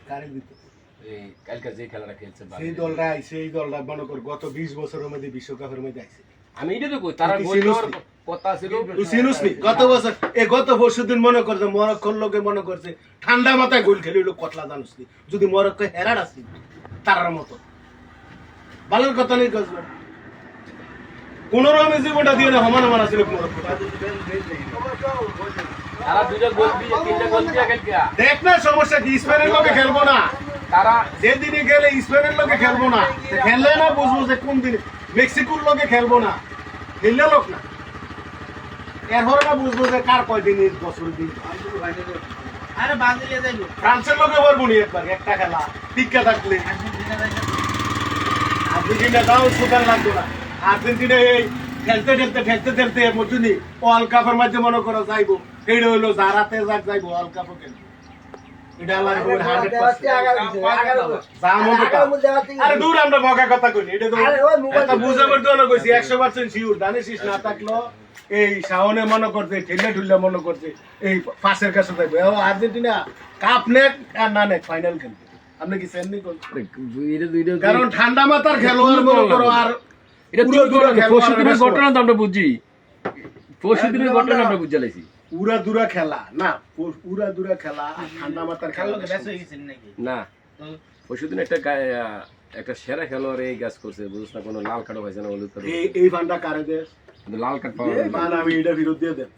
কারে দিত এই কালকে যে খেলাটা খেলছে সেই দলটা মনে কর গত 20 বছরের মধ্যে বিশ্বকাপের মধ্যে আইছে আমি এটা তো কই তারা গোল দেওয়ার কথা ছিল তুই চিনিস নি গত বছর গত পরশুদিন মনে করছে মরক্কোর লোকে মনে করছে ঠান্ডা মাথায় গোল খেলিল কতলা জানিস নি যদি মরক্কো হেরার আসি তারার মতো ভালোর কথা নেই কসবা কোন রকমের জীবনটা দিয়ে না সমান সমান আছিল মরক্কো তারা দুইটা গোল দিয়ে তিনটা গোল দিয়ে কালকে দেখ না সমস্যা কি স্পেনের লোকে খেলবো না তারা যেদিনে গেলে স্পেনের লোকে খেলবো না খেললে না বুঝবো যে কোন দিনে মেক্সিকোর লোকে খেলবো না খেললে লোক না এরপরে না বুঝবো যে কার কয়দিন বছর দিন আরে ব্রাজিলে যাইব ফ্রান্সের লোকে পারবো নি একবার একটা খেলা টিকা থাকলে আর্জেন্টিনা যাও সুতার লাগতো না আর্জেন্টিনা এই খেলতে এর মধ্যে নি ওয়ার্ল্ড কাপের মধ্যে মনে করো যাইবো এইটা হইলো যারাতে যাক যাইবো ওয়ার্ল্ড কাপও খেলবো এটা আল্লাহর হুকুমে 100% আরে দূর আমরা বকা কথা কইনি এটা তো এটা বুঝাবার জন্য কইছি 100% শিওর দানিশিস না থাকলো এই শাওনে মনে করতে ঠেলে ঠুলে মনে করতে এই পাশের কাছে যাইবো আর্জেন্টিনা কাপ নেক আর না নেক ফাইনাল খেলবে আপনি কি সেন্ড কোন এটা দুইটা কারণ ঠান্ডা মাথার খেলোয়াড় মনে করো আর এটা পরশুদিনের ঘটনা তো আমরা বুঝি পরশুদিনের ঘটনা আমরা বুঝে লাইছি উড়া দুরা খেলা না উড়া দুরা খেলা আর ঠান্ডা মাথার খেলা খেলা ব্যস্ত হয়ে গেছেন নাকি না পরশুদিন একটা সেরা খেলোয়াড় এই গাছ করছে বুঝছ না কোনো লাল কার্ডও পাইছে না হলুদ কার্ড এই ফান্ডা কারে দেশ লাল কার্ড পাওয়া আমি এটা বিরোধ দিয়ে দেন